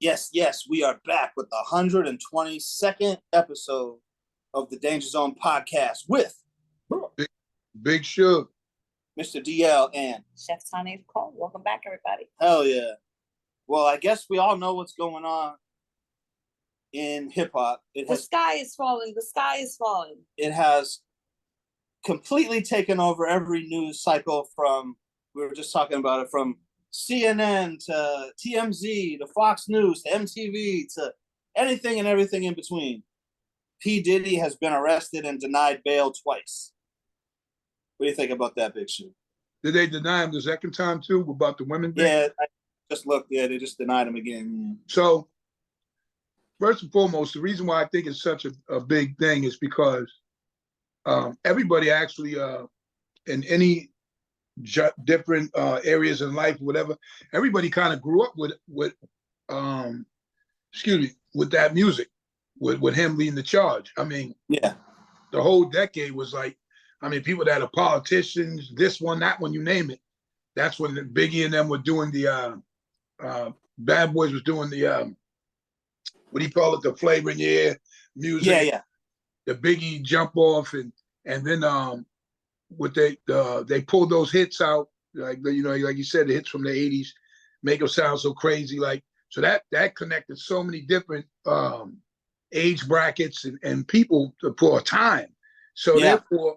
Yes, we are back with the 122nd episode of the Danger Zone podcast with Big Suge, Mr. DL and Chef Tony Cole. Welcome back, everybody. hell yeah. Well, I guess we all know what's going on in hip hop. The sky is falling. The sky is falling. It has completely taken over every news cycle we were just talking about it, from CNN to TMZ to Fox News to MTV to anything and everything in between. P Diddy has been arrested and denied bail twice. What do you think about that, Big Shoe? did they deny him the second time too about the women thing? Yeah, I just looked. Yeah, they just denied him again. So first and foremost, the reason why I think it's such a big thing is because everybody actually in any different areas in life, whatever, everybody kind of grew up with that music, with him leading the charge. I mean, yeah, the whole decade was like, I mean, people that are politicians, this one, that one, you name it. That's when the Biggie and them were doing the Bad Boys was doing the what do you call it, the flavor in your ear music. Yeah. The Biggie jump off and then what they pulled those hits out, like like you said, the hits from the 80s make them sound so crazy, like, so that connected so many different age brackets and people for a time. So therefore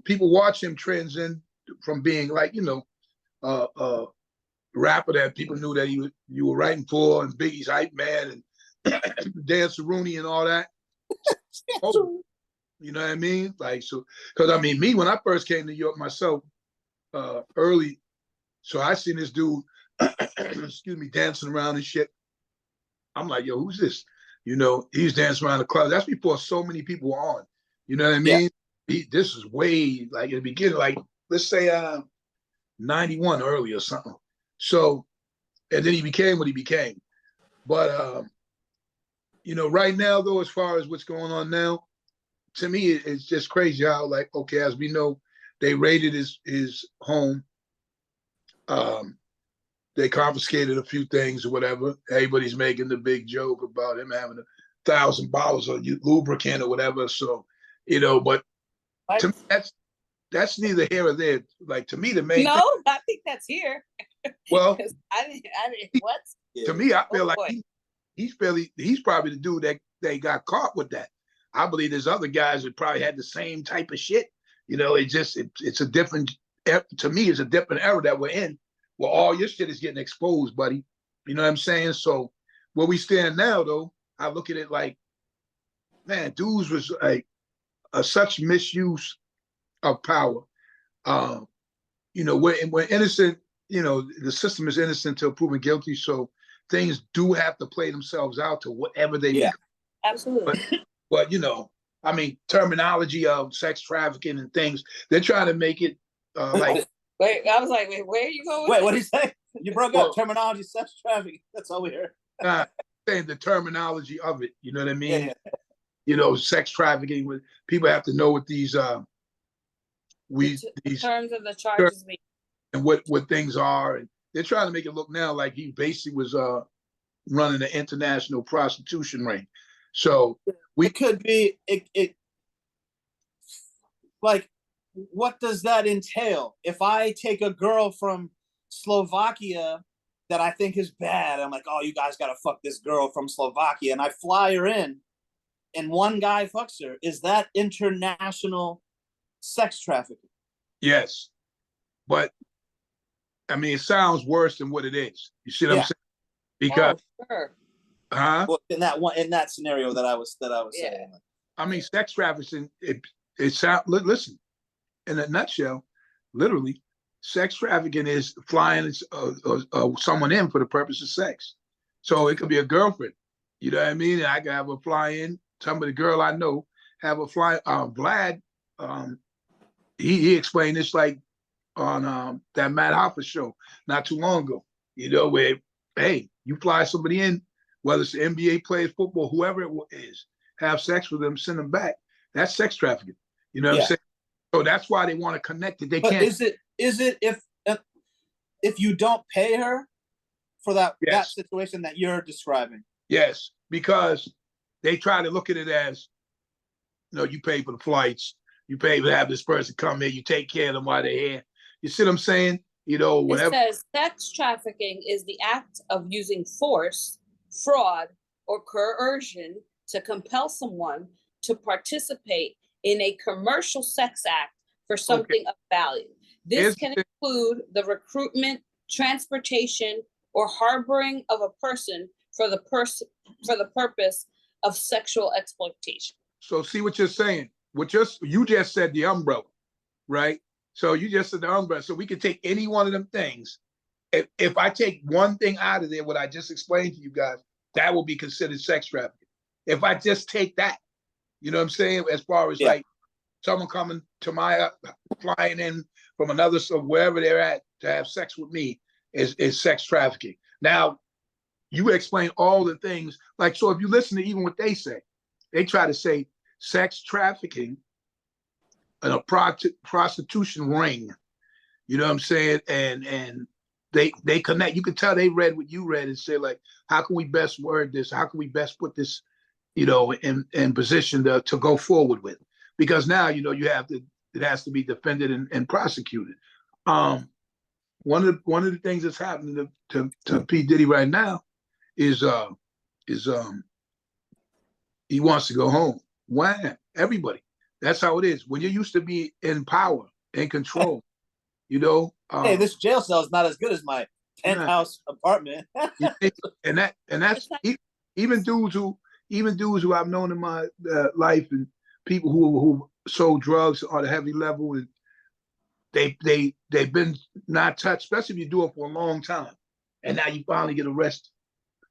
people watch him transcend from being like, a rapper that people knew that you were writing for, and Biggie's hype man and Dan Cerrone and all that. You know what I mean? Like, so, because I mean, me, when I first came to New York myself, early, so I seen this dude, excuse me, dancing around and shit. I'm like, yo, who's this? He's dancing around the club. That's before so many people were on. You know what I mean? Yeah. This is way, like, in the beginning, like, let's say 91 early or something. So, and then he became what he became. But, right now, though, as far as what's going on now, to me, it's just crazy how, like, okay, as we know, they raided his home. They confiscated a few things or whatever. Everybody's making the big joke about him having 1,000 bottles of lubricant or whatever. So, but to me, that's neither here or there. Like, to me, the main thing, I think that's here. Well, I didn't. What? To me, I feel like he's probably the dude that they got caught with that. I believe there's other guys that probably had the same type of shit. It's a different, to me, it's a different era that we're in, where all your shit is getting exposed, buddy. You know what I'm saying? So where we stand now, though, I look at it like, man, dudes was like such misuse of power. We're innocent. The system is innocent until proven guilty. So things do have to play themselves out to whatever they become. Absolutely. But I mean, terminology of sex trafficking and things, they're trying to make it like. Wait, I was like, where are you going? Wait, what did he say? You broke up. Terminology, sex trafficking. That's all we heard. Saying the terminology of it. You know what I mean? Yeah. Sex trafficking. With people have to know what these terms of the charges and what things are, and they're trying to make it look now like he basically was running an international prostitution ring. So we could be it like, what does that entail? If I take a girl from Slovakia that I think is bad, I'm like, oh, you guys gotta fuck this girl from Slovakia, and I fly her in, and one guy fucks her, is that international sex trafficking? Yes, but I mean, it sounds worse than what it is. You see what I'm saying? Because well, in that scenario that I was saying. I mean, sex trafficking, it sounds, listen, in a nutshell, literally, sex trafficking is flying someone in for the purpose of sex. So it could be a girlfriend, you know what I mean? And I could have a fly in, somebody, girl I know, have a fly, Vlad, he explained this like on that Matt Hoffa show not too long ago, where, hey, you fly somebody in, whether it's the NBA players, football, whoever it is, have sex with them, send them back. That's sex trafficking. You know what I'm saying? So that's why they want to connect it. They can't. Is it if you don't pay her for that Yes. situation that you're describing. Yes, because they try to look at it as, you know, you pay for the flights, you pay to have this person come here, you take care of them while they're here. You see what I'm saying? You know, whatever. It says sex trafficking is the act of using force, fraud, or coercion to compel someone to participate in a commercial sex act for something of value. This can include the recruitment, transportation, or harboring of a person for the purpose of sexual exploitation. So see what you're saying. You just said the umbrella, right? So you just said the umbrella. So we can take any one of them things. If I take one thing out of there, what I just explained to you guys, that will be considered sex trafficking. If I just take that, you know what I'm saying? As far as like someone coming to my flying in from another, so wherever they're at to have sex with me is sex trafficking. Now, you explain all the things, like, so if you listen to even what they say, they try to say sex trafficking and a prostitution ring, you know what I'm saying? And they connect. You can tell they read what you read and say, like, how can we best word this? How can we best put this, you know, in position to go forward with? Because now, you know, it has to be defended and prosecuted. One of the things that's happening to P Diddy right now is he wants to go home. Why? Everybody. That's how it is. When you used to be in power and control, you know. Hey, this jail cell is not as good as my penthouse apartment. and that's even dudes who I've known in my life, and people who sold drugs on a heavy level, and they've been not touched, especially if you do it for a long time, and now you finally get arrested.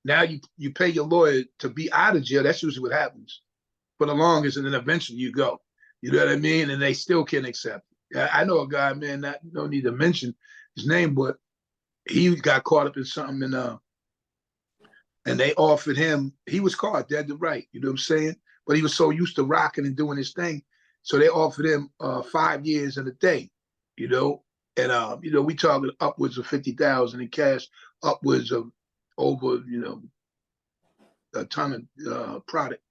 Now you pay your lawyer to be out of jail. That's usually what happens for the longest, and then eventually you go. You know what I mean? And they still can't accept it. I know a guy, man, that no need to mention his name, but he got caught up in something, and they offered him. He was caught dead to right. You know what I'm saying? But he was so used to rocking and doing his thing, so they offered him 5 years and a day. You know, and you know, we talking upwards of 50,000 in cash, upwards of over, you know, a ton of product.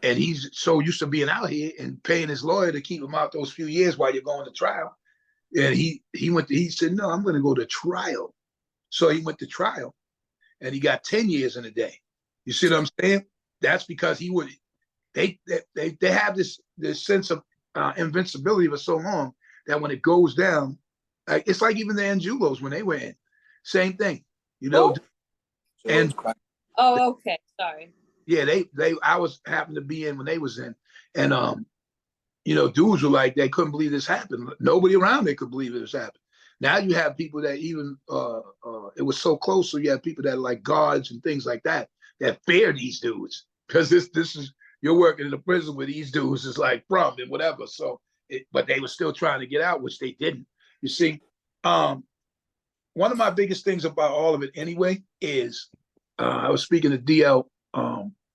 And he's so used to being out here and paying his lawyer to keep him out those few years while you're going to trial. And he said, no, I'm going to go to trial. So he went to trial, and he got 10 years in a day. You see what I'm saying? That's because they have this sense of invincibility for so long that when it goes down, it's like even the Angelos when they were in, same thing, you know. And okay, sorry. Yeah, I was happened to be in when they was in, and you know, dudes were like they couldn't believe this happened. Nobody around they could believe this happened. Now you have people that even it was so close, so you have people that are like guards and things like that fear these dudes because this is you're working in a prison where these dudes is like from and whatever. So, but they were still trying to get out, which they didn't. You see, one of my biggest things about all of it anyway is I was speaking to DL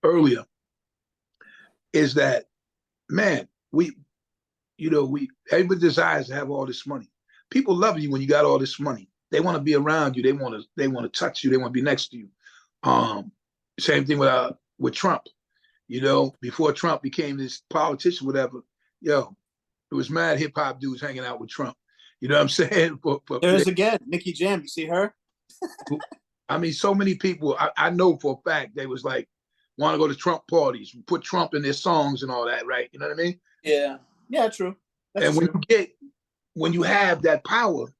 earlier, is that, man, everybody desires to have all this money. People love you when you got all this money. They want to be around you. They want to touch you. They want to be next to you. Same thing with Trump. You know, before Trump became this politician, whatever, it was mad hip hop dudes hanging out with Trump. You know what I'm saying? There's again, Nikki Jam. You see her? I mean, so many people. I know for a fact they was like want to go to Trump parties, put Trump in their songs and all that, right? You know what I mean? Yeah, true. That's and true. When you have that power,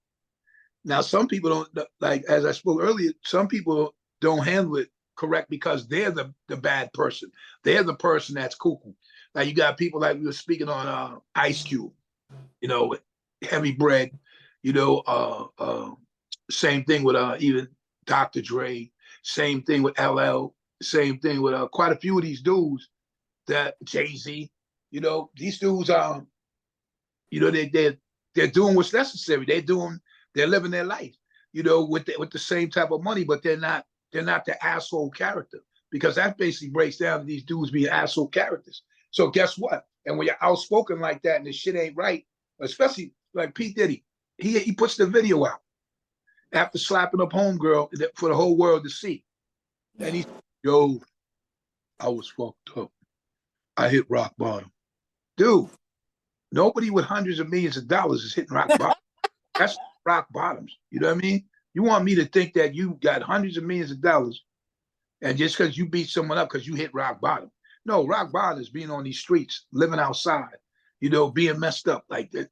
now some people don't, like as I spoke earlier, some people don't handle it correct because they're the bad person. They're the person that's cuckoo. Now you got people like we were speaking on Ice Cube, you know, Heavy Bread, you know, same thing with even Dr. Dre, same thing with LL, same thing with quite a few of these dudes that Jay-Z, you know, these dudes you know, they're doing what's necessary. They're living their life, you know, with the same type of money, but they're not the asshole character, because that basically breaks down to these dudes being asshole characters. So guess what? And when you're outspoken like that and the shit ain't right, especially like P Diddy, he puts the video out. after slapping up homegirl for the whole world to see. And he, yo, I was fucked up. I hit rock bottom. Dude, nobody with hundreds of millions of dollars is hitting rock bottom. That's rock bottoms. You know what I mean? You want me to think that you got hundreds of millions of dollars and just because you beat someone up because you hit rock bottom. No, rock bottom is being on these streets, living outside, you know, being messed up like that.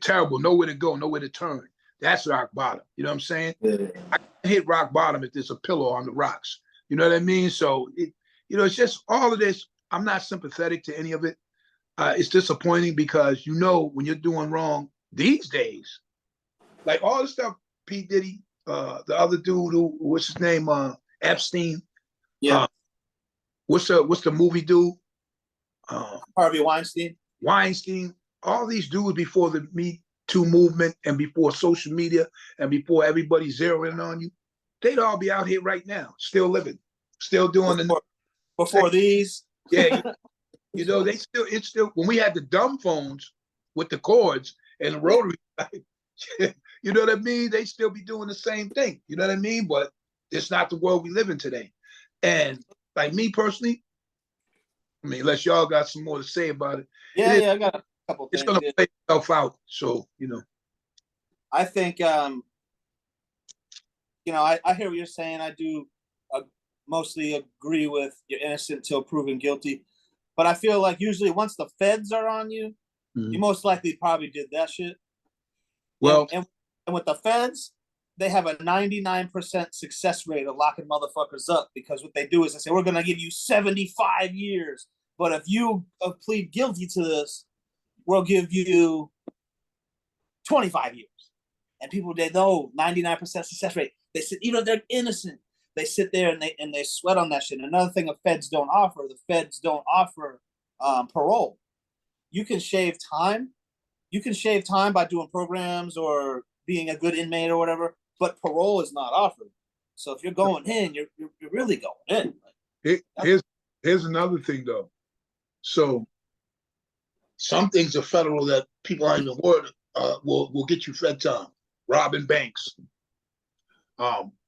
Terrible, nowhere to go, nowhere to turn. That's rock bottom. You know what I'm saying? Yeah. I can hit rock bottom if there's a pillow on the rocks. You know what I mean? So, it's just all of this. I'm not sympathetic to any of it. It's disappointing because when you're doing wrong these days, like all the stuff P Diddy, the other dude what's his name, Epstein. Yeah. What's the movie dude? Harvey Weinstein. Weinstein. All these dudes before the Me Too movement and before social media and before everybody zeroing on you, they'd all be out here right now, still living, still doing before these. Yeah, it's still when we had the dumb phones with the cords and the rotary, you know what I mean? They still be doing the same thing. You know what I mean? But it's not the world we live in today. And like me personally, I mean, unless y'all got some more to say about it. Yeah, I got a couple it's things. It's gonna play itself out. So, I think I hear what you're saying. I do mostly agree with you're innocent till proven guilty. But I feel like usually once the feds are on you, you most likely probably did that shit. Well, and with the feds, they have a 99% success rate of locking motherfuckers up because what they do is they say, we're going to give you 75 years. But if you plead guilty to this, we'll give you 25 years. And people, they know 99% success rate. They sit, they're innocent. They sit there and they sweat on that shit. Another thing the feds don't offer parole. You can shave time. You can shave time by doing programs or being a good inmate or whatever, but parole is not offered. So if you're going in, you're really going in. Here's another thing though. So some things are federal that people aren't even worried will get you fed time. Robbing banks,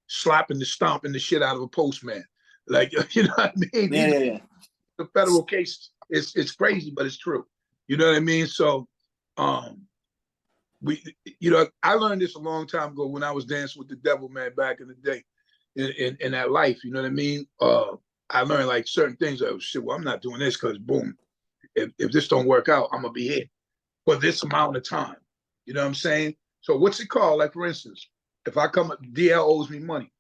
stomping the shit out of a postman. Like, you know what I mean? Yeah. The federal case, it's crazy, but it's true. You know what I mean? So I learned this a long time ago when I was dancing with the devil, man, back in the day in that life. You know what I mean? I learned like certain things. Like, shit, well, I'm not doing this because boom, if this don't work out, I'm gonna be here for this amount of time. You know what I'm saying? So what's it called? Like, for instance, if I come, DL owes me money.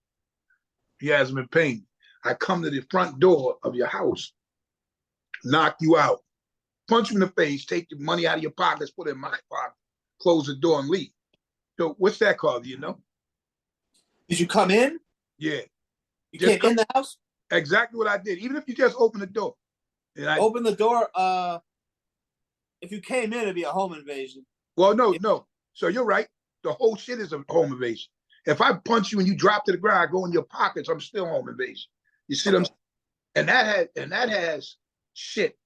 He hasn't been paying me. I come to the front door of your house, knock you out, punch you in the face, take your money out of your pockets, put it in my pocket, close the door and leave. So what's that called? Do you know? Did you come in? Yeah. You came in the house? Exactly what I did. Even if you just open the door. And I open the door. If you came in, it'd be a home invasion. Well, no. So you're right. The whole shit is a home invasion. If I punch you and you drop to the ground, I go in your pockets, I'm still home invasion. You see what I'm saying? And that has shit.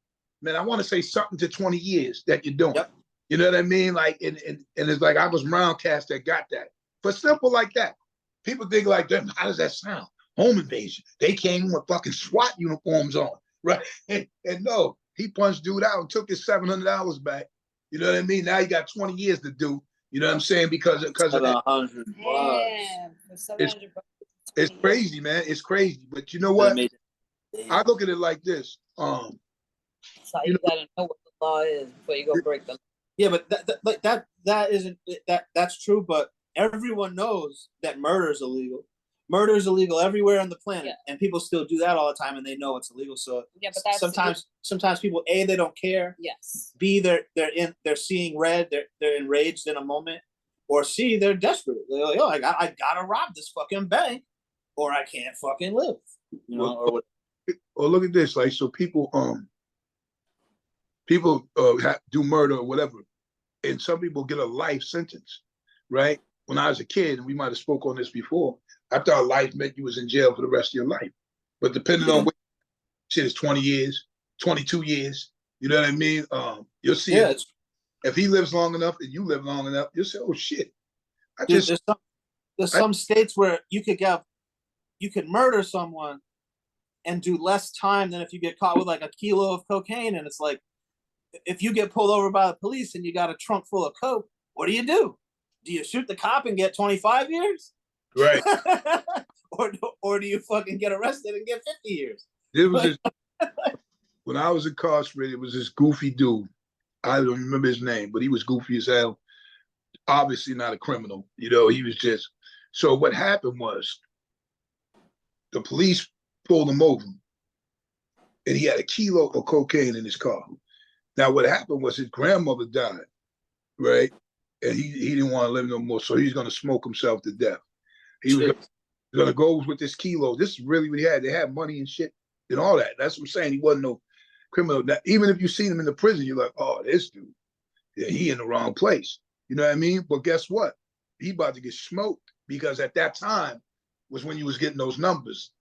Man, I want to say something to 20 years that you're doing. Yep. You know what I mean? Like, and it's like I was Roundcast that got that. But simple like that. People think like, how does that sound? Home invasion. They came with fucking SWAT uniforms on, right? And no, he punched dude out and took his $700 back. You know what I mean? Now you got 20 years to do. You know what I'm saying? Because of that. $100. It's crazy, man. It's crazy. But you know what? I look at it like this. So you gotta know what the law is before you go break the law. Yeah, but that isn't that's true. But everyone knows that murder is illegal. Murder is illegal everywhere on the planet, and people still do that all the time, and they know it's illegal. So but that's sometimes people A, they don't care. Yes. B, they're seeing red. They're enraged in a moment. Or C, they're desperate. They're like, oh, I gotta rob this fucking bank, or I can't fucking live. You know, or what? Well, look at this. Like, so people do murder or whatever, and some people get a life sentence, right? When I was a kid, and we might have spoke on this before, I thought life meant you was in jail for the rest of your life. But depending on what shit is 20 years, 22 years, you know what I mean? You'll see if he lives long enough and you live long enough, you'll say, oh shit. There's there's some states where you could murder someone and do less time than if you get caught with like a kilo of cocaine. And it's like, if you get pulled over by the police and you got a trunk full of coke, what do? Do you shoot the cop and get 25 years? Right. or do you fucking get arrested and get 50 years? There was this, when I was incarcerated, it was this goofy dude. I don't remember his name, but he was goofy as hell. Obviously not a criminal. You know, he was just, so what happened was the police pulled him over and he had a kilo of cocaine in his car. Now, what happened was his grandmother died, right? And he didn't want to live no more, so he's going to smoke himself to death. He was going to go with this kilo. This is really what he had. They had money and shit and all that. That's what I'm saying. He wasn't no criminal. Now, even if you seen him in the prison, you're like, oh, this dude, yeah, he in the wrong place. You know what I mean? But guess what? He about to get smoked because at that time was when you was getting those numbers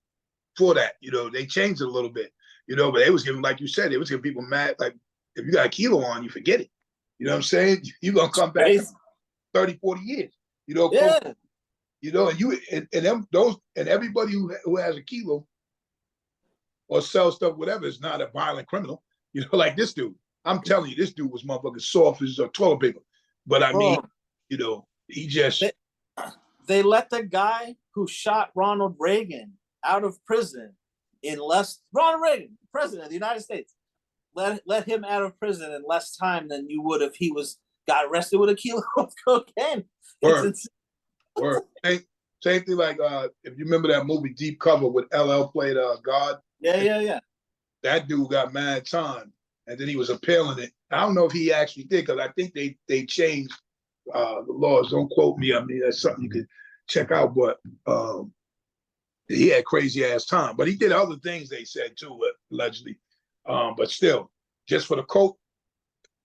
for that. You know, they changed it a little bit, you know, but they was giving, like you said, they was giving people mad, like, if you got a kilo on, you forget it. You know what I'm saying? You're going to come back 30, 40 years, you know? Yeah. You know, and everybody who has a kilo or sells stuff, whatever, is not a violent criminal. You know, like this dude. I'm telling you, this dude was motherfucking soft as a toilet paper. But I mean, you know, he just... They let the guy who shot Ronald Reagan out of prison Ronald Reagan, president of the United States, let him out of prison in less time than you would if he got arrested with a kilo of cocaine. Word. Same thing like if you remember that movie Deep Cover with LL played God. Yeah. That dude got mad time, and then he was appealing it. I don't know if he actually did, because I think they changed the laws. Don't quote me. I mean, that's something you could check out. But he had crazy ass time. But he did other things, they said too, allegedly. But still, just for the coke,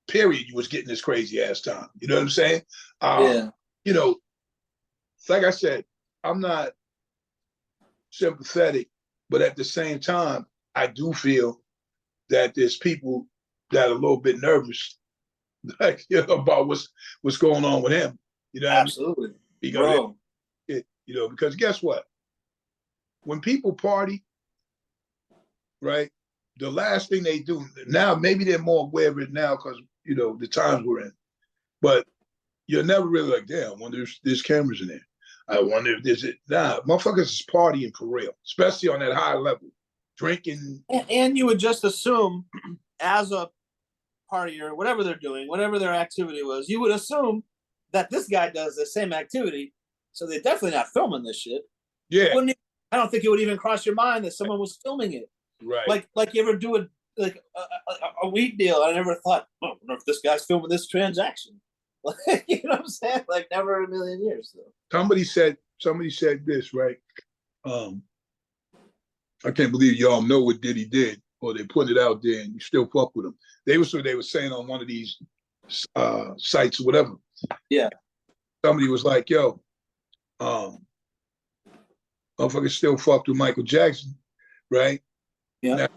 period, you was getting this crazy ass time. You know what I'm saying? Yeah. You know, like I said, I'm not sympathetic, but at the same time, I do feel that there's people that are a little bit nervous, like, you know, about what's going on with him. You know what Absolutely. I mean? Because you know, because guess what? When people party, right, the last thing they do now, maybe they're more aware of it now because, you know, the times we're in, but you're never really like, damn, I wonder if there's cameras in there. I wonder if there's it. Nah, motherfuckers is partying for real, especially on that high level, drinking. And you would just assume, as a partier, whatever they're doing, whatever their activity was, you would assume that this guy does the same activity. So they're definitely not filming this shit. Yeah. I don't think it would even cross your mind that someone was filming it. Right. Like you ever do a weed deal? I never thought, oh, I wonder if this guy's filming this transaction. Like, you know what I'm saying? Like, never in a million years. So. Somebody said this, right? I can't believe y'all know what Diddy did, or they put it out there and you still fuck with him. They were saying on one of these sites or whatever. Yeah. Somebody was like, yo, motherfuckers still fucked with Michael Jackson, right? Yeah. Now,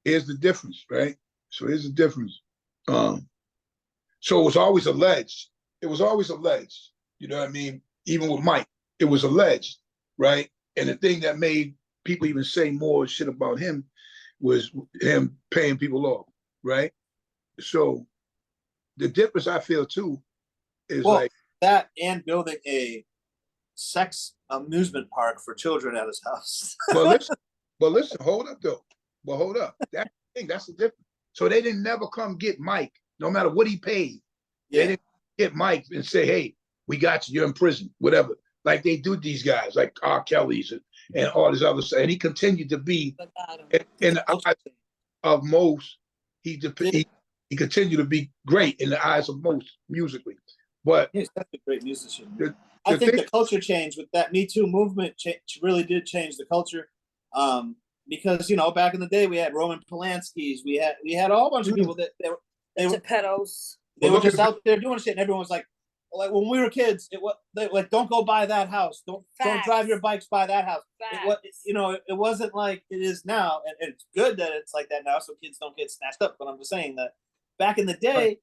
here's the difference, right? So here's the difference. So it was always alleged. It was always alleged. You know what I mean? Even with Mike, it was alleged, right? And the thing that made people even say more shit about him was him paying people off, right? So the difference I feel too is like that and building a sex amusement park for children at his house. but listen, hold up though. But hold up. That's the thing, that's the difference. So they didn't never come get Mike, no matter what he paid. Yeah. They didn't get Mike and say, hey, we got you, you're in prison, whatever. Like they do these guys, like R. Kelly's and all this other stuff. And he continued to be in the eyes of most, he continued to be great in the eyes of most musically. But he's such a great musician. I think the culture change with that Me Too movement really did change the culture. Because, you know, back in the day we had Roman Polanski's, we had a whole bunch of people that they were pedos. They were just out there doing shit, and everyone was like when we were kids, like don't go buy that house, don't drive your bikes by that house. It wasn't like it is now, and it's good that it's like that now, so kids don't get snatched up. But I'm just saying that back in the day,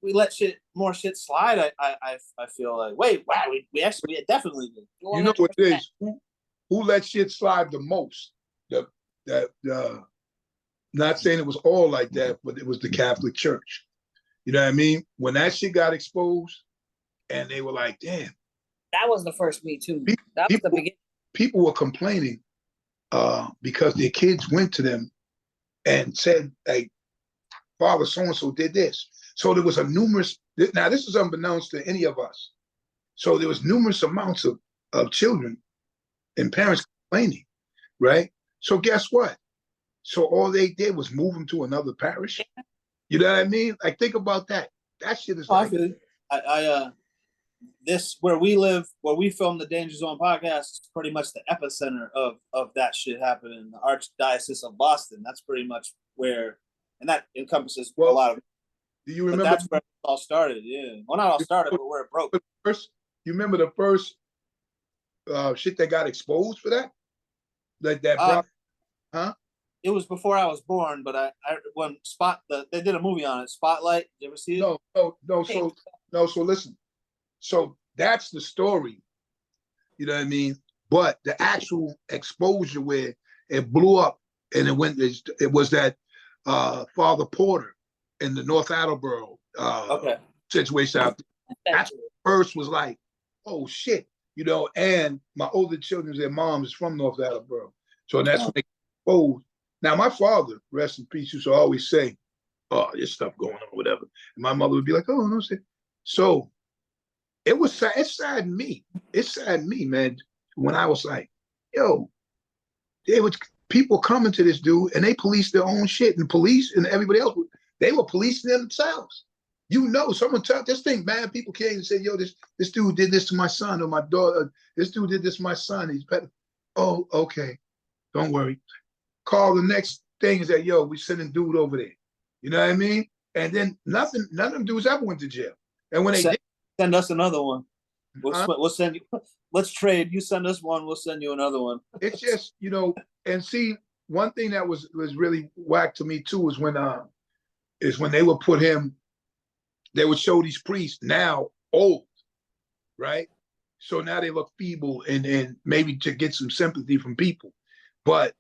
we let more shit slide. I feel like, wait, wow, we definitely did. You know what it is? Who let shit slide the most? Not saying it was all like that, but it was the Catholic Church. You know what I mean? When that shit got exposed, and they were like, "Damn." That was the first Me Too. That was the beginning. People were complaining because their kids went to them and said, "Hey, Father so and so did this." So there was a numerous. Now this is unbeknownst to any of us. So there was numerous amounts of children and parents complaining, right? So guess what? So all they did was move them to another parish. You know what I mean? Like, think about that. That shit is like. This where we live, where we film the Danger Zone podcast, is pretty much the epicenter of that shit happening in the Archdiocese of Boston. That's pretty much where, and that encompasses a lot of. Do you remember? That's where it all started. Yeah, well, not all started, but where it broke. You remember the first shit that got exposed for that? Like that brought, huh? It was before I was born, but I when they did a movie on it, Spotlight. Did you ever see it? No. So listen. So that's the story. You know what I mean? But the actual exposure where it blew up and it was that Father Porter in the North Attleboro situation out there. That's first was like, oh shit, you know, and my older children, their mom is from North Attleboro. So that's when they exposed. Now, my father, rest in peace, used to always say, oh, there's stuff going on, whatever. And my mother would be like, oh, no, shit. So it saddened me. It saddened me, man, when I was like, yo, people coming to this dude and they police their own shit, and police and everybody else, they were policing themselves. You know, someone just think, man, people came and say, yo, this dude did this to my son or my daughter. This dude did this to my son. He's better. Oh, okay. Don't worry. Call the next thing is that, yo, we sending dude over there. You know what I mean? And then none of them dudes ever went to jail. And when they did, send us another one. We'll send you. Let's trade. You send us one, we'll send you another one. It's just, you know, and see, one thing that was really whack to me too is when they would put him, they would show these priests now old, right? So now they look feeble and maybe to get some sympathy from people. But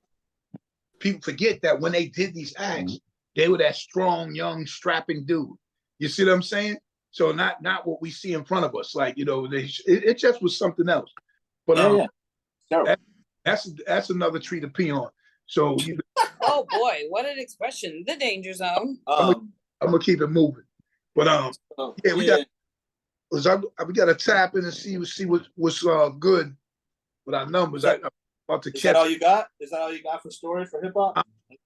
people forget that when they did these acts, they were that strong, young, strapping dude. You see what I'm saying? So not what we see in front of us. Like, you know, it just was something else. But that's another tree to pee on. So oh boy, what an expression! The danger zone. I'm gonna keep it moving. But we got to tap in and see what's good with our numbers. Is that all you got? Is that all you got for story for hip hop?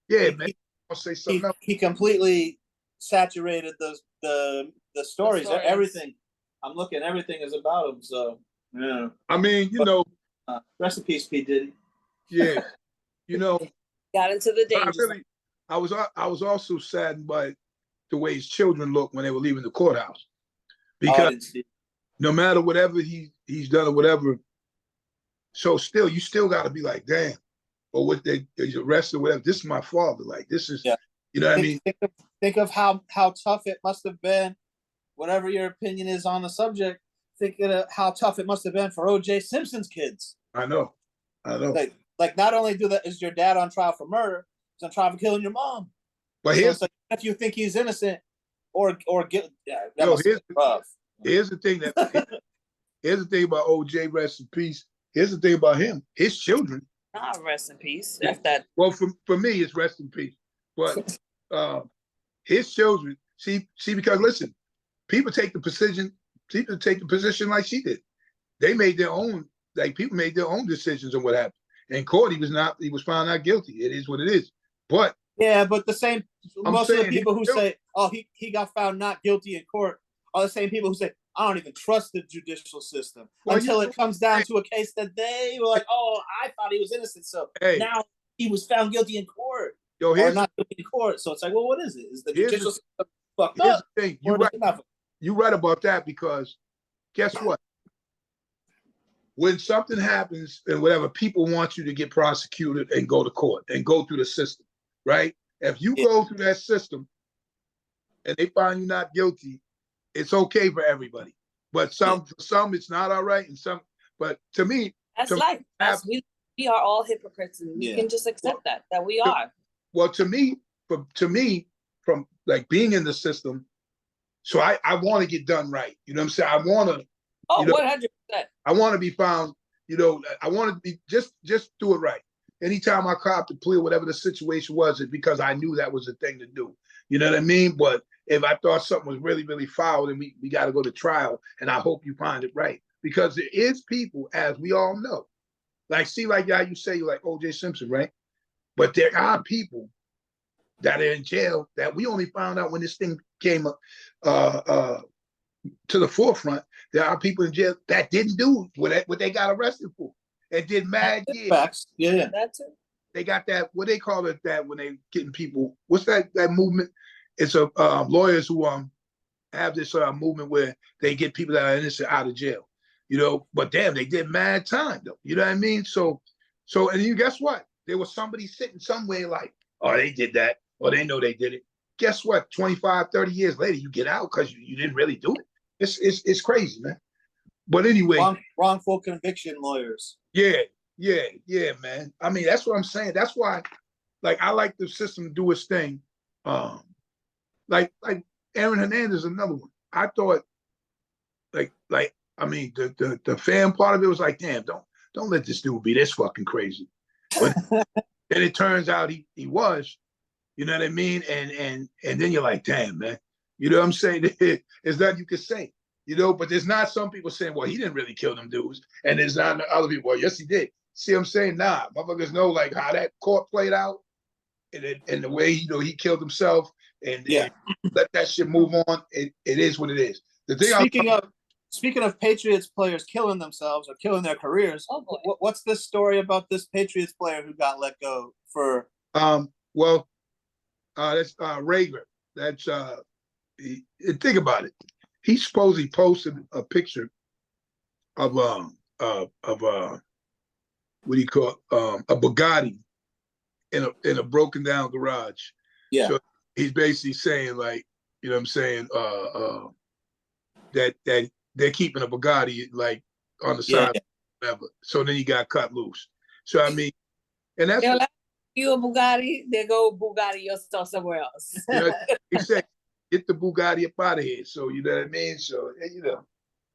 Yeah, man. I'll say something else. He completely saturated the stories. Everything. I'm looking. Everything is about him. So yeah. I mean, you know. Rest in peace, P Diddy. Yeah, you know. Got into the danger. I was also saddened by the way his children looked when they were leaving the courthouse, because no matter whatever he's done or whatever, so you still got to be like, damn, or what he's arrested or whatever. This is my father. Like, this is, you know what I mean? Think of how tough it must have been. Whatever your opinion is on the subject, think of how tough it must have been for O.J. Simpson's kids. I know. Like not only is your dad on trial for murder, he's on trial for killing your mom. But if you think he's innocent or guilty, here's the thing here's the thing about O.J. Rest in peace. Here's the thing about him. His children. Not rest in peace. That's that. Well, for me, it's rest in peace. But his children, see, because listen, people take the position like she did. They made their own. Like, people made their own decisions on what happened. In court, he was found not guilty. It is what it is. But but the same most of the people who say, oh, he got found not guilty in court are the same people who say, I don't even trust the judicial system until it comes down to a case that they were like, oh, I thought he was innocent, so now he was found guilty in court. Or not guilty in court. So it's like, well, what is it? Is the judicial system fucked up? The thing. You're right about that, because guess what? When something happens and whatever, people want you to get prosecuted and go to court and go through the system, right? If you go through that system and they find you not guilty, it's okay for everybody. But for some it's not all right, and some. But to me, That's life. We are all hypocrites, and we can just accept that we are. Well, to me, from like being in the system, so I want to get done right. You know what I'm saying? I want to. Oh, you know, 100%. I want to be found. You know, I want to be just do it right. Anytime I copped a plea, whatever the situation was, it's because I knew that was the thing to do. You know what I mean? But if I thought something was really, really foul, then we got to go to trial. And I hope you find it right. Because there is people, as we all know, like how you say, like O.J. Simpson, right? But there are people that are in jail that we only found out when this thing came up to the forefront. There are people in jail that didn't do what they got arrested for and did mad years. Facts. Yeah. That's it. They got that, what they call it, that when they getting people, what's that movement? It's a lawyers who have this movement where they get people that are innocent out of jail, you know. But damn, they did mad time though. You know what I mean? So and you guess what? There was somebody sitting somewhere like, oh, they did that, or they know they did it. Guess what? 25, 30 years later, you get out because you didn't really do it. It's crazy, man. But anyway, wrongful conviction lawyers. Yeah, man. I mean, that's what I'm saying. That's why, like, I like the system to do its thing. Like Aaron Hernandez, another one. I thought, like, I mean, the fan part of it was like, damn, don't let this dude be this fucking crazy. But then it turns out he was. You know what I mean? And then you're like, damn, man. You know what I'm saying? There's nothing you can say. You know, but there's not some people saying, well, he didn't really kill them dudes. And there's not other people, well, yes, he did. See what I'm saying? Nah, motherfuckers know like how that court played out and the way, you know, he killed himself and let that shit move on. It is what it is. The thing Speaking of Patriots players killing themselves or killing their careers, what's this story about this Patriots player who got let go for? That's Rager. That's think about it. He supposedly posted a picture of what do you call a Bugatti in a broken down garage. Yeah. So he's basically saying, like, you know what I'm saying, that they're keeping a Bugatti like on the side, whatever. So then he got cut loose. So I mean, and that's you a Bugatti, they go Bugatti yourself somewhere else. You know, he said, get the Bugatti up out of here. So you know what I mean? So you know,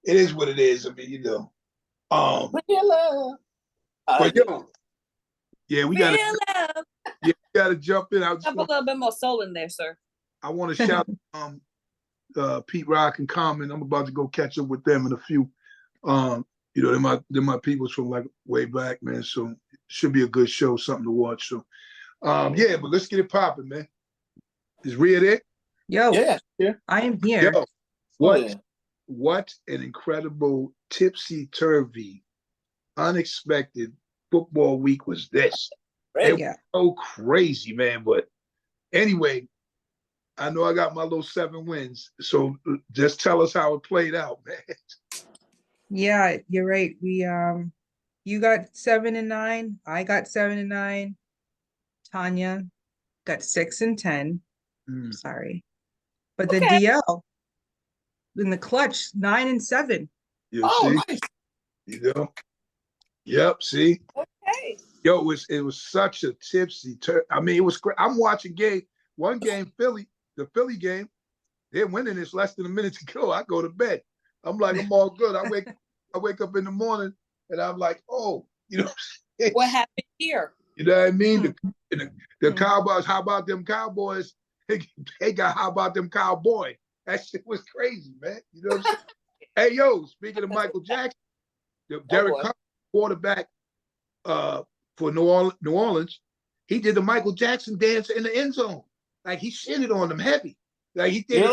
it is what it is. I mean, you know. But we gotta jump in. Jump a little bit more soul in there, sir. I want to shout Pete Rock and Common. I'm about to go catch up with them in a few. You know, they're my peoples from like way back, man. So it should be a good show, something to watch. So but let's get it popping, man. Is Rhea there? Yo, yeah. I am here. Yo, what an incredible tipsy-turvy, unexpected football week was this. It was so crazy, man. But anyway, I know I got my little 7 wins. So just tell us how it played out, man. Yeah, you're right. We you got 7 and 9. I got 7 and 9. Tanya got 6 and 10. Sorry. But the DL in the clutch, 9 and 7. You see? Nice. You know? Yep, see? Okay. Yo, it was such a tipsy turn. I mean, it was great. I'm watching one game, the Philly game. They're winning. It's less than a minute to go. I go to bed. I'm like, I'm all good. I wake up in the morning and I'm like, oh, you know what happened here? You know what I mean? The Cowboys, how about them Cowboys? They got how about them Cowboy? That shit was crazy, man. You know what I'm saying? Hey, yo, speaking of Michael Jackson, Derek Carr, quarterback for New Orleans, he did the Michael Jackson dance in the end zone. Like he shitted on them heavy. Like he did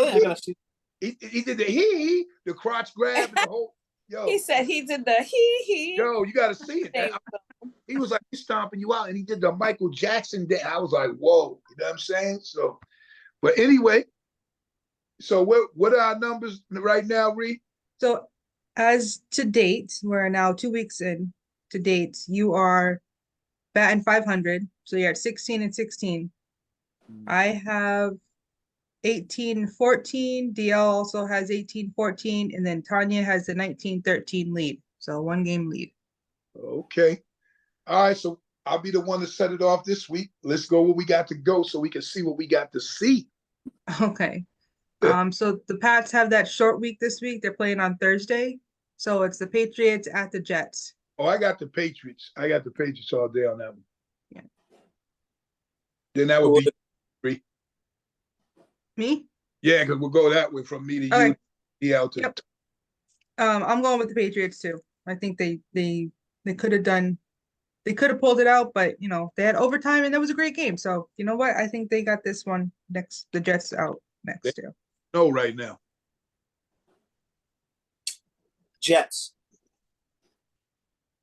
he did the crotch grab and the whole He said he did the he. Yo, you gotta see it. He was like, he's stomping you out, and he did the Michael Jackson dance. I was like, whoa, you know what I'm saying? So, but anyway, so what are our numbers right now, Reed? So as to date, we're now 2 weeks in to date. You are batting 500, so you're at 16 and 16. I have 18-14. DL also has 18-14, and then Tanya has the 19-13 lead. So 1 game lead. Okay. All right, so I'll be the one to set it off this week. Let's go where we got to go so we can see what we got to see. Okay. So the Pats have that short week this week. They're playing on Thursday. So it's the Patriots at the Jets. Oh, I got the Patriots. I got the Patriots all day on that one. Yeah. Then that would be 3. Me? Yeah, because we'll go that way from me to Okay. you. DL to Yep. I'm going with the Patriots too. I think they could have done, they could have pulled it out, but you know, they had overtime and that was a great game. So you know what? I think they got this one next, the Jets out next too. no right now. Jets.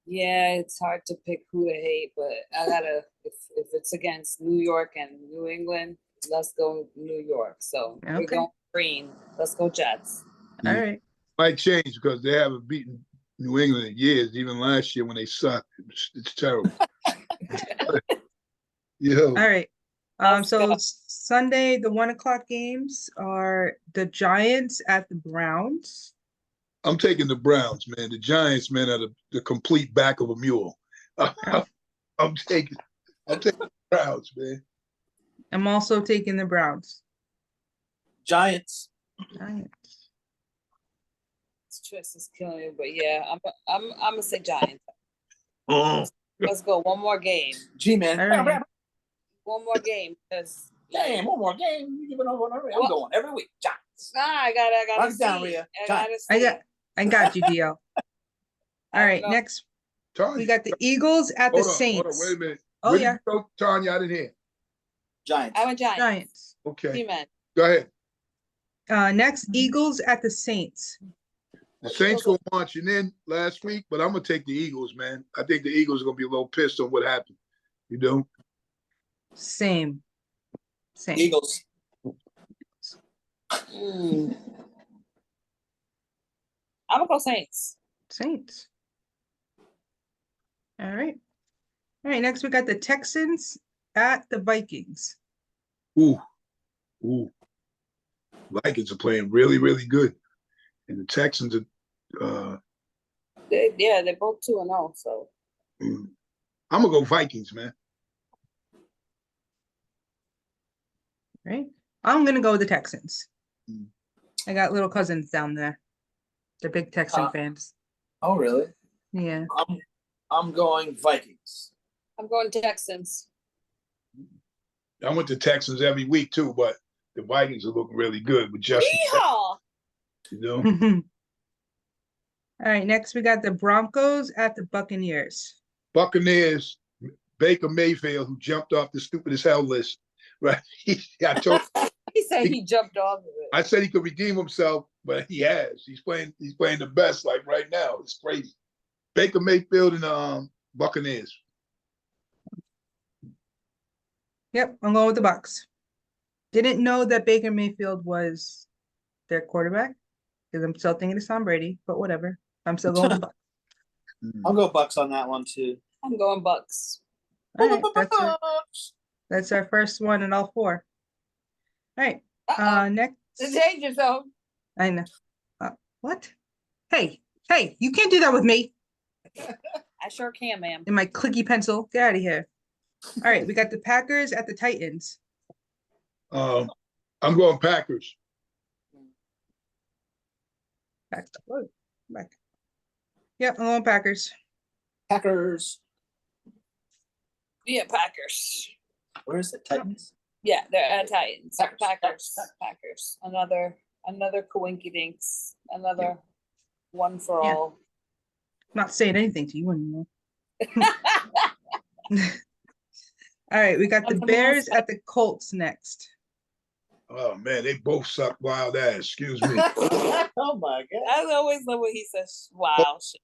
Yeah, it's hard to pick who to hate, but I gotta, if it's against New York and New England, let's go New York. So we're Okay. going green. Let's go Jets. All right. Might change because they haven't beaten New England in years. Even last year when they sucked, it's terrible. All right. Let's So go. Sunday, the 1 o'clock games are the Giants at the Browns. I'm taking the Browns, man. The Giants, man, are the complete back of a mule. I'm taking the Browns, man. I'm also taking the Browns. Giants. Giants. This twist is killing me, but yeah, I'm gonna say Giants. Oh, Let's go. One more game. G-Man. All right. One more game. Because Damn, one more game. You giving over every? I'm What? going every week. Giants. I gotta Mark it see. down, Rhea. I got you, DL. All right, know. next Tanya. we got the Eagles at the Hold on, Saints. wait a minute. Oh Where yeah, did you go, Tanya? I didn't hear. Giants. I went Giants. Giants. Okay, G-Man. go ahead. Next, Eagles at the Saints. The Saints go marching in last week, but I'm gonna take the Eagles, man. I think the Eagles are gonna be a little pissed on what happened. You know? Same. Eagles. I'm gonna go Saints. Saints. All right. All right, next we got the Texans at the Vikings. Ooh. Vikings are playing really, really good. And the Texans are They're both 2-0. So I'm gonna go Vikings, man. Right. I'm gonna go with the Texans. Mm. I got little cousins down there. They're big Texan fans. Oh, really? Yeah. I'm going Vikings. I'm going Texans. I went to Texans every week too, but the Vikings are looking really good with Justin. Yeehaw! You know? All right, next we got the Broncos at the Buccaneers. Buccaneers, Baker Mayfield, who jumped off the stupid as hell list, right? I told He said he jumped off of it. I said he could redeem himself, but he has. He's playing the best like right now. It's crazy. Baker Mayfield and the Buccaneers. Yep, I'm going with the Bucks. Didn't know that Baker Mayfield was their quarterback because I'm still thinking it's Tom Brady, but whatever. I'm still going with the Bucks. I'll go Bucks on that one too. I'm going Bucks. All right, that's our first one in all 4. All right, next. Change yourself. I know. What? Hey, you can't do that with me. I sure can, ma'am. In my clicky pencil. Get out of here. All right, we got the Packers at the Titans. I'm going Packers. Back. Yep, I'm going Packers. Packers. Yeah, Packers. Where is it? Titans. Yeah, they're at Titans. Packers. Packers. Another coinky dinks. Another one for Yeah. all. I'm not saying anything to you anymore. All right, we got the Bears at the Colts next. Oh man, they both suck wild ass. Excuse me. Oh my god. I always love when he says, wow. Shit.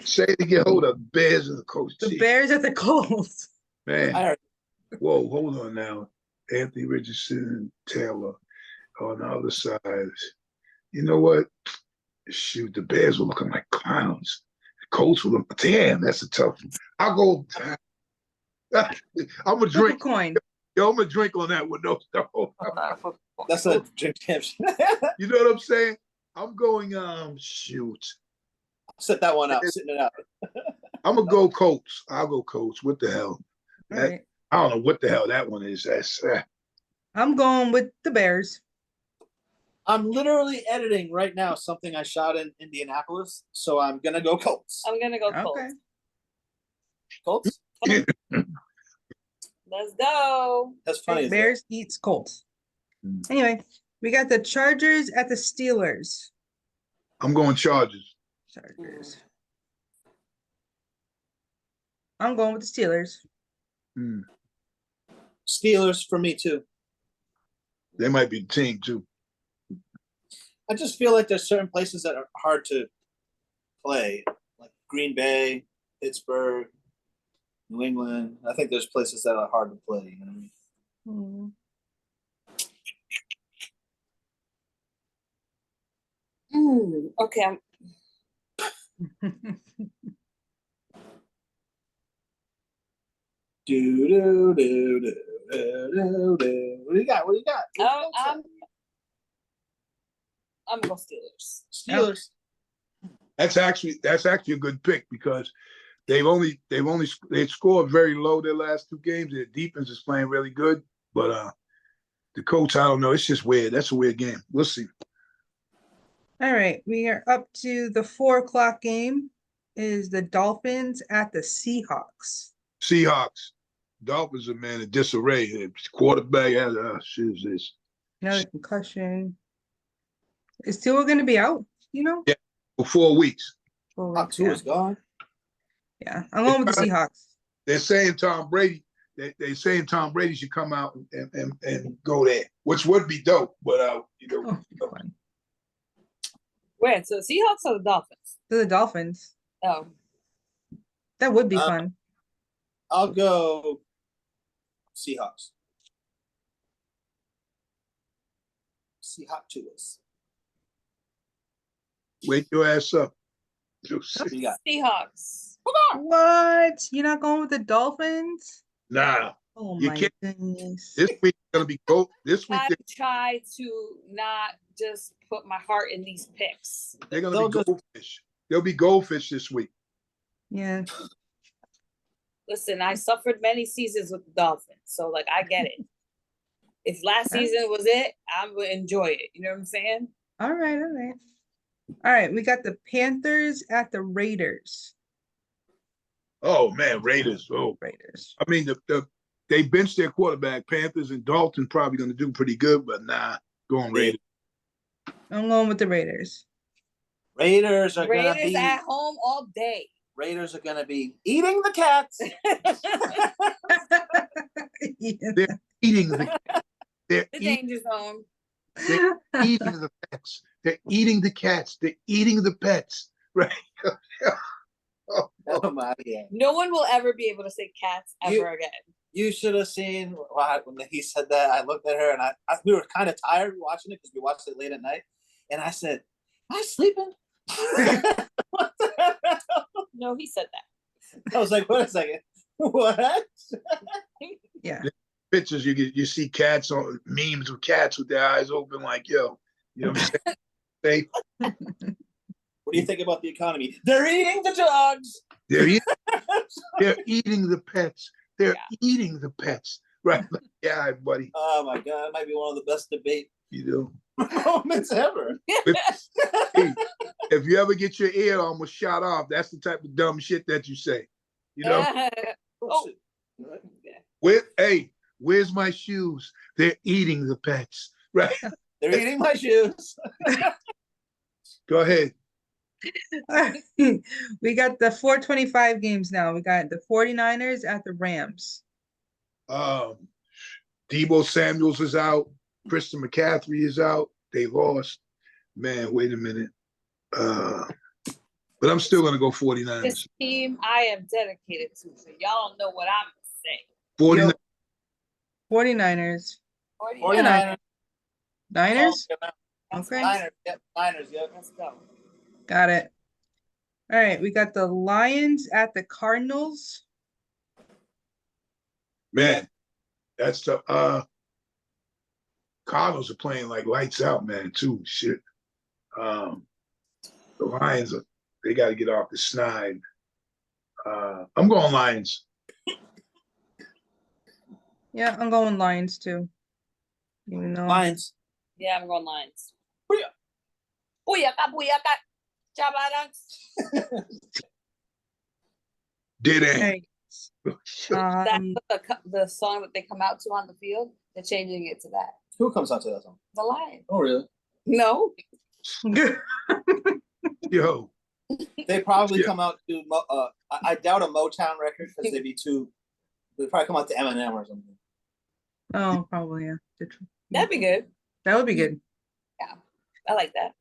Say it again. Hold up. Bears and the Colts. The Bears at the Colts. Man. Whoa, hold on now. Anthony Richardson, Taylor on the other side. You know what? Shoot, the Bears were looking like clowns. The Colts were looking, damn, that's a tough one. I'll go. I'm gonna drink. Coin. Yo, I'm gonna drink on that one. No. That's a drink champion. You know what I'm saying? I'm going, shoot. Set that one out, sitting it out. I'm gonna go Colts. I'll go Colts. What the hell? All That, right. I don't know what the hell that one is. That's I'm going with the Bears. I'm literally editing right now something I shot in Indianapolis, so I'm gonna go Colts. I'm gonna go Okay. Colts. Colts? Let's go. That's funny. Bears eats Colts. Anyway, we got the Chargers at the Steelers. I'm going Chargers. Chargers. I'm going with the Steelers. Mm. Steelers for me too. They might be the team too. I just feel like there's certain places that are hard to play, like Green Bay, Pittsburgh, New England. I think there's places that are hard to play. You know what I mean? Okay. Do do do do do do. What do you got? What do you got? I'm gonna go Steelers. Steelers. That's actually a good pick because they've scored very low their last two games. Their defense is playing really good, but the Colts, I don't know. It's just weird. That's a weird game. We'll see. All right, we are up to the 4 o'clock game. Is the Dolphins at the Seahawks? Seahawks. Dolphins are, man, in disarray. Quarterback has shit is this. Another concussion. Is Tua going to be out? You know? Yeah, for 4 weeks. 4 Top weeks, two yeah. is gone. Yeah, I'm going with the Seahawks. They're saying Tom Brady. They're saying Tom Brady should come out and go there, which would be dope. But Fun. Where? So the Seahawks or the Dolphins? To the Dolphins. Oh. That would be fun. I'll go Seahawks. Seahawks to us. wake your ass up. What you got? Seahawks. What? You're not going with the Dolphins? Nah, Oh you my can't. goodness. This week's gonna be gold. This week I try to not just put my heart in these picks. they're gonna be goldfish. There'll be goldfish this week. Yeah. Listen, I suffered many seasons with the Dolphins, so like I get it. If last All right. season was it, I'm gonna enjoy it. You know what I'm saying? All right, all right. All right, we got the Panthers at the Raiders. Oh man, Raiders. Oh, Raiders. I mean they benched their quarterback. Panthers and Dalton probably gonna do pretty good, but nah, going Raiders. I'm going with the Raiders. Raiders are gonna Raiders be at home all day. Raiders are gonna be eating the cats. They're eating the. They're The eating, danger zone. they're eating the pets. They're eating the cats. They're eating the pets. Right. Oh my god. No one will ever be able to say cats ever again. You should have seen when he said that. I looked at her and we were kind of tired watching it because we watched it late at night. And I said, "Am I sleeping?" What the hell? No, he said that. I was like, "Wait a second, what?" Yeah. Pictures you see cats on memes with cats with their eyes open, like yo, you know what I'm saying? What do you think about the economy? They're eating the dogs. They're eating the pets. They're eating the pets. Right? Yeah, buddy. Oh my god, it might be one of the best debate moments ever. Hey, if you ever get your ear almost shot off, that's the type of dumb shit that you say. You know? Oh. Where's my shoes? They're eating the pets. Right? They're eating my shoes. Go ahead. We got the 425 games now. We got the 49ers at the Rams. Deebo Samuels is out. Christian McCaffrey is out. They lost. Man, wait a minute. But I'm still going to go 49ers. This team I am dedicated to, so y'all know what I'm going to say. 49ers. 49ers. Niners? Okay. Niners. Yep. Niners. Yep. Let's go. Got it. All right, we got the Lions at the Cardinals. Man, that's the Cardinals are playing like lights out, man, too. Shit. The Lions they got to get off the snide. I'm going Lions. Yeah, I'm going Lions too. Even though Lions. Yeah, I'm going Lions. Booyah. Booyaka, booyaka. Jabarang. Did it? Hey, That's the song that they come out to on the field. They're changing it to that. Who comes out to that song? The Lions. Oh, really? No. Yo. They probably Yeah. come out to. I doubt a Motown record because they'd be too. They'd probably come out to Eminem or something. oh, probably yeah. That'd be good. That would be good. I like that.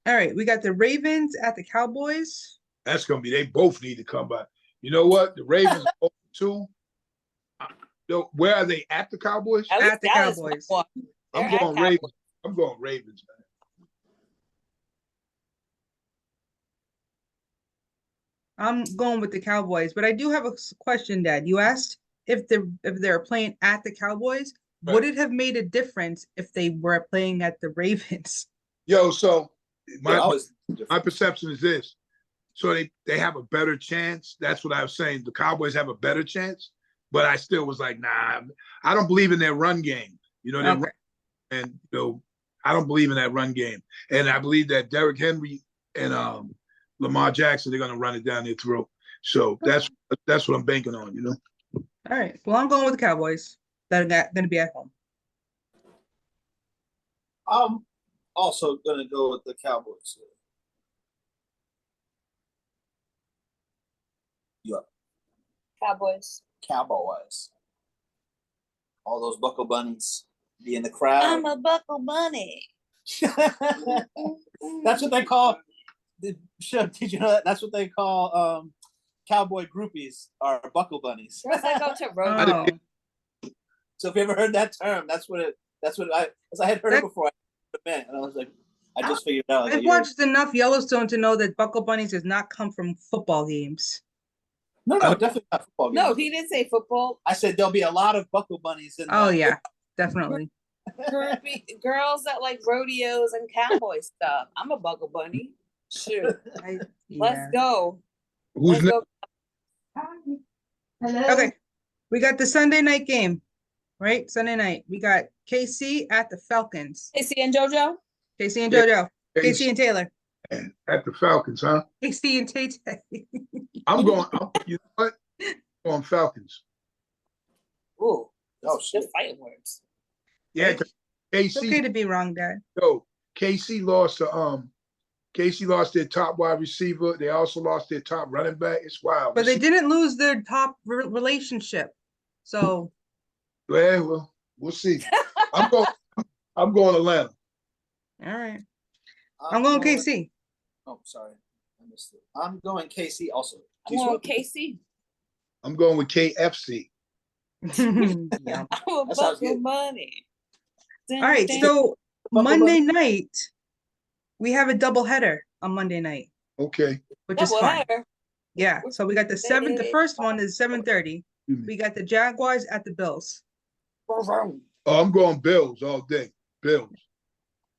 All right, we got the Ravens at the Cowboys. That's gonna be. They both need to come back. You know what? The Ravens are 0-2. Where are they at the Cowboys? At least At the Dallas Cowboys. won. I'm They're at going Cowboys. Ravens. I'm going Ravens, man. I'm going with the Cowboys, but I do have a question, Dad. You asked if they're playing at the Cowboys, would Right. it have made a difference if they were playing at the Ravens? Yo, so They're my always different. my perception is this. So they have a better chance. That's what I was saying. The Cowboys have a better chance, but I still was like, nah, I don't believe in their run game. You know, Okay. and I don't believe in that run game. And I believe that Derrick Henry and Lamar Jackson, they're gonna run it down their throat. So that's what I'm banking on, you know. All right. Well, I'm going with the Cowboys. That are going to be at home. I'm also gonna go with the Cowboys. You up? Cowboys. Cowboys. All those buckle bunnies be in the crowd. I'm a buckle bunny. That's what they call. Did you know that? That's what they call cowboy groupies are buckle bunnies. First I go to rodeo. Oh, So if you ever heard that term, that's what I had heard it before. I knew what it meant, and I was like, I just figured it out. Like I've watched enough Yellowstone to know that buckle bunnies does not come from football games. No, definitely not football. No, games. he didn't say football. I said there'll be a lot of buckle bunnies in. Oh yeah, definitely. Girls that like rodeos and cowboy stuff. I'm a buckle bunny. Shoot. Let's go. Who's Let's next? go. Hello. Okay. We got the Sunday night game, right? Sunday night. We got KC at the Falcons. Casey and JoJo. KC and Yeah. JoJo. KC and Taylor. At the Falcons, huh? KC and Tate. I'm going. You know what? I'm going Falcons. Ooh, oh Just shit! fighting words. Yeah, 'cause It's okay KC. to be wrong, Dad. Yo, KC lost to KC lost their top wide receiver. They also lost their top running back. It's wild. But they didn't lose their top relationship. So Yeah, well, we'll see. I'm going. I'm going Atlanta. all right. I'm going KC. Oh, sorry, I missed it. I'm going KC also. I'm going Casey. I'm going with KFC. Yeah. I'm a That sounds buckle good. bunny. All right, so Monday night, we have a double header on Monday night, Okay. which is Double fun. header. Yeah, so we got the first one is 7:30. We got the Jaguars at the Bills. Oh, I'm going Bills all day. Bills.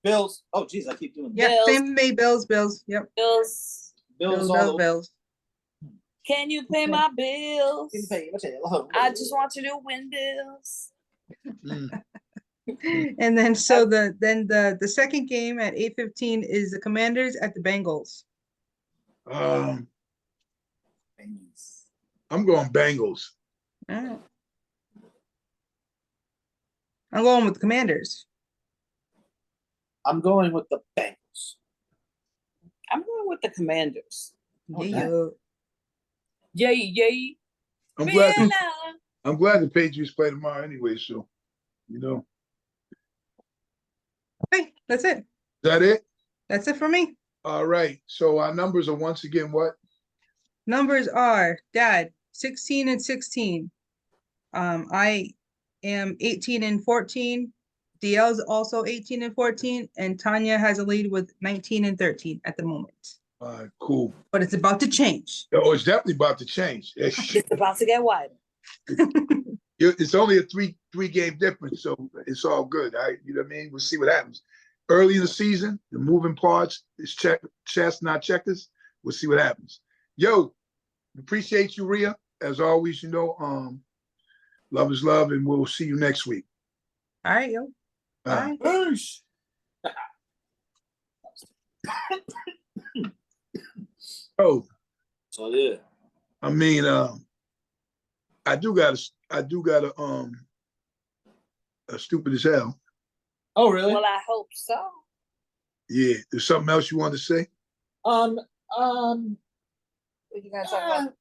Bills. Oh, geez, I keep doing that. Yeah, Bills. same May Bills. Yep. Bills. Bills all the way. Bills. Can you pay my bills? Can you pay- what's it? I just want you to win bills. Mm. And then so the second game at 8:15 is the Commanders at the Bengals. I'm going Bengals. All right. I'm going with the Commanders. I'm going with the Bengals. I'm going with the Commanders. Yeah. Yay, yay. I'm glad. Vienna. I'm glad the Patriots play tomorrow anyway. So, you know, Okay, that's it. is that it? That's it for me. All right. So our numbers are once again what? Numbers are Dad 16 and 16. I am 18 and 14. DL's also 18 and 14, and Tanya has a lead with 19 and 13 at the moment. All right, cool. But it's about to change. Oh, it's definitely about to change. It's It's about to get wider. It's only a three game difference, so it's all good. You know what I mean? We'll see what happens. Early in the season, the moving parts is chess, not checkers. We'll see what happens. Yo, appreciate you, Rhea. As always, love is love, and we'll see you next week. All right, yo. Bye. Peace. Oh, So yeah. I mean, I do got a stupid as hell. Oh really? Well, I hope so. Yeah. There's something else you want to say? What you guys talking about?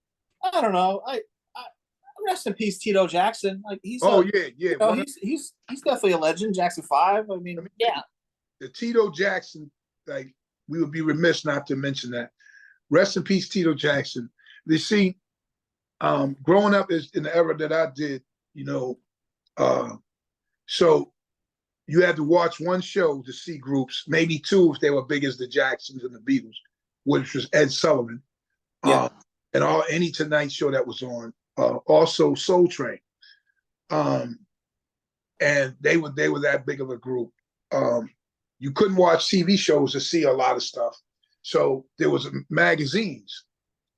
I don't know. I rest in peace, Tito Jackson. Like he's he's definitely a legend. Jackson 5. I mean, Yeah. The Tito Jackson, like we would be remiss not to mention that. Rest in peace, Tito Jackson. You see, growing up is in the era that I did, so you had to watch one show to see groups, maybe two if they were big as the Jacksons and the Beatles, which was Ed Sullivan. Yeah. And any Tonight Show that was on. Also Soul Train. And they were that big of a group. You couldn't watch TV shows to see a lot of stuff. So there was magazines,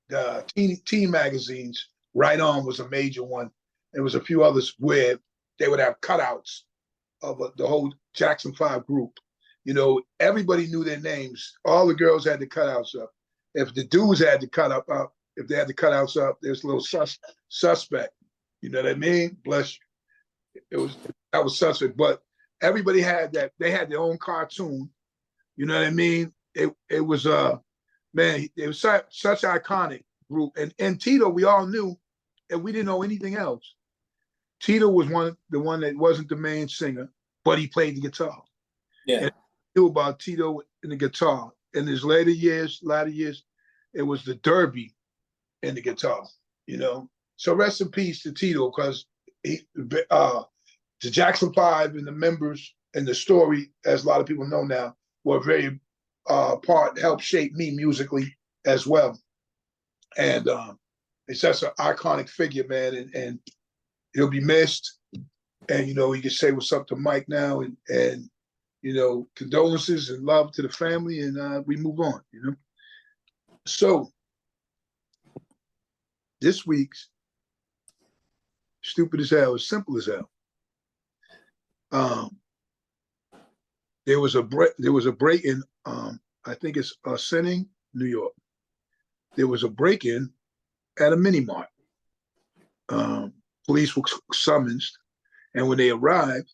the teen magazines. Right On was a major one. There was a few others where they would have cutouts of the whole Jackson 5 group. Everybody knew their names. All the girls had the cutouts up. If the dudes had the if they had the cutouts up, there's a little suspect. You know what I mean? Bless you. That was suspect. But everybody had that. They had their own cartoon. You know what I mean? It was man, it was such iconic group. And Tito, we all knew, and we didn't know anything else. Tito was the one that wasn't the main singer, but he played the guitar. Yeah. And I knew about Tito and the guitar. In his latter years, it was the derby and the guitar. So rest in peace to Tito, because the Jackson 5 and the members and the story, as a lot of people know now, were very helped shape me musically as well. And it's just an iconic figure, man, and he'll be missed. And you can say what's up to Mike now, and condolences and love to the family, and we move on. So this week's stupid as hell is simple as hell. There was a break in I think it's Senning, New York. There was a break-in at a mini mart. Police were summoned, and when they arrived,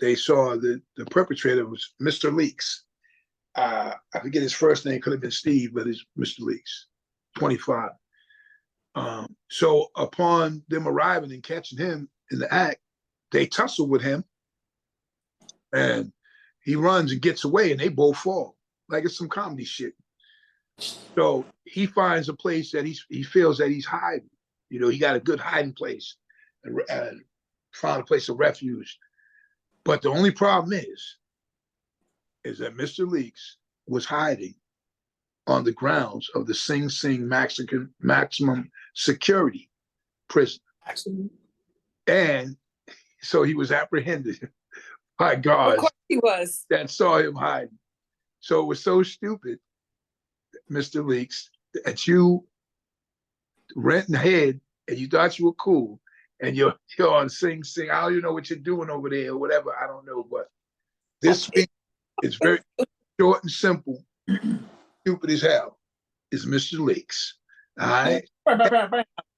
they saw that the perpetrator was Mr. Leaks. I forget his first name, could have been Steve, but it's Mr. Leaks, 25. So upon them arriving and catching him in the act, they tussle with him, and he runs and gets away, and they both fall like it's some comedy shit. So he finds a place that he feels that he's hiding. He got a good hiding place, and found a place of refuge. But the only problem is that Mr. Leaks was hiding on the grounds of the Sing Sing maximum security prison. And so he was apprehended by guards. Of course he was. That saw him hiding. So it was so stupid, Mr. Leaks, that you renting head and you thought you were cool, and you're on Sing Sing. I don't even know what you're doing over there or whatever. I don't know, but this week it's very short and simple. Stupid as hell is Mr. Leaks. All right.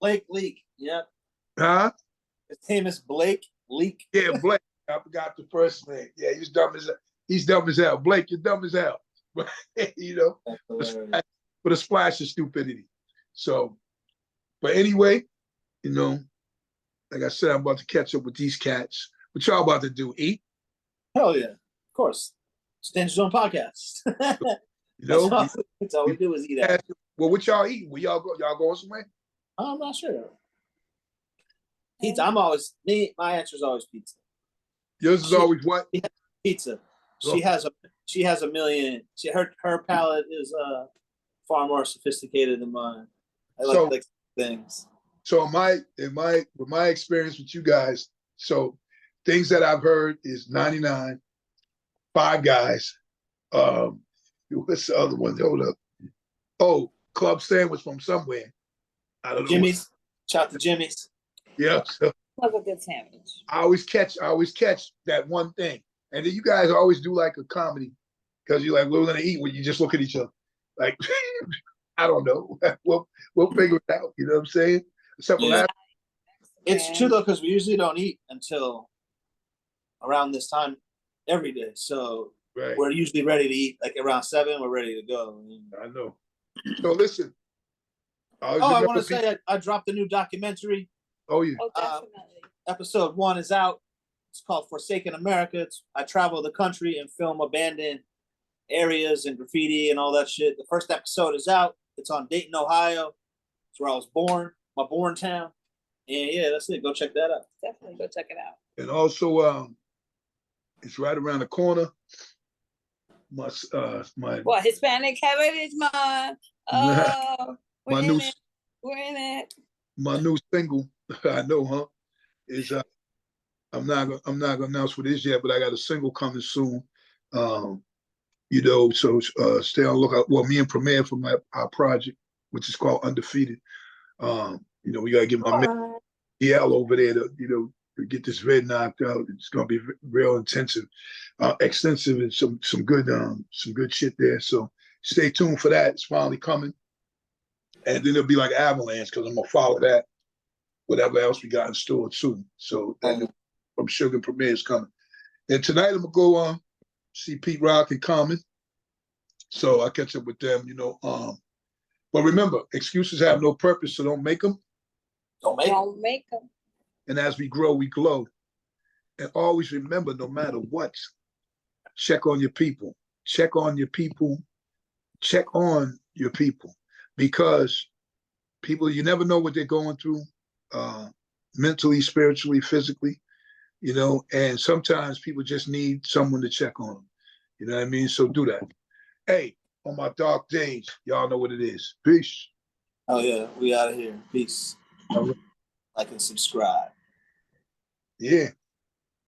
Blake Leak. Yep. Huh? His name is Blake Leak. Yeah, Blake. I forgot the first name. Yeah, he's dumb as hell. Blake, you're dumb as hell. But with a splash of stupidity. So, but anyway, like I said, I'm about to catch up with these cats. What y'all about to do? Eat? Hell yeah, of course. Stand Zone podcast. That's all we do is eat. Well, what y'all eating? Where y'all go? Y'all going somewhere? I'm not sure. Pizza. My answer is always pizza. Yours is always what? Pizza. She has a million. Her palate is far more sophisticated than mine. I like things. So with my experience with you guys, so things that I've heard is 99, Five Guys. What's the other one? Hold up. Oh, Club Sandwich from somewhere. I don't know. Jimmy's. Shout out to Jimmy's. Yeah. So Love a good sandwich. I always catch that one thing. And then you guys always do like a comedy because you're like, we're gonna eat when you just look at each other. Like, I don't know. We'll figure it out. You know what I'm saying? Except for last. It's true though, because we usually don't eat until around this time every day. So Right. we're usually ready to eat. Like around 7, we're ready to go. I know. So listen. I want to say I dropped a new documentary. Oh yeah. Oh, definitely. Episode 1 is out. It's called Forsaken America. I travel the country and film abandoned areas and graffiti and all that shit. The first episode is out. It's on Dayton, Ohio. It's where I was born, my born town. And yeah, that's it. Go check that out. Definitely go check it out. And also, it's right around the corner. My What, Hispanic Heritage Month? Oh, my new we're in it. my new single. I know, huh? Is I'm not gonna announce what it is yet, but I got a single coming soon. You know, so stay on the lookout. Well, me and Premier from our project, which is called Undefeated. You know, we gotta get my man EL over there to, you know, to get this red knocked out. It's gonna be real intensive, extensive, and some good shit there. So stay tuned for that. It's finally coming, and then it'll be like avalanche because I'm gonna follow that. Whatever else we got in store too. So that from Sugar Premier is coming. And tonight I'm gonna go see Pete Rock and Common. So I catch up with them, you know. But remember, excuses have no purpose, so don't make them. Don't make them. And as we grow, we glow. And always remember, no matter what, check on your people. Check on your people. Check on your people. Because people, you never know what they're going through, mentally, spiritually, physically, you know, and sometimes people just need someone to check on them. You know what I mean? So do that. Hey, on my dark days, y'all know what it is. Peace. Oh yeah, we out of here. Peace. Like and subscribe. Yeah.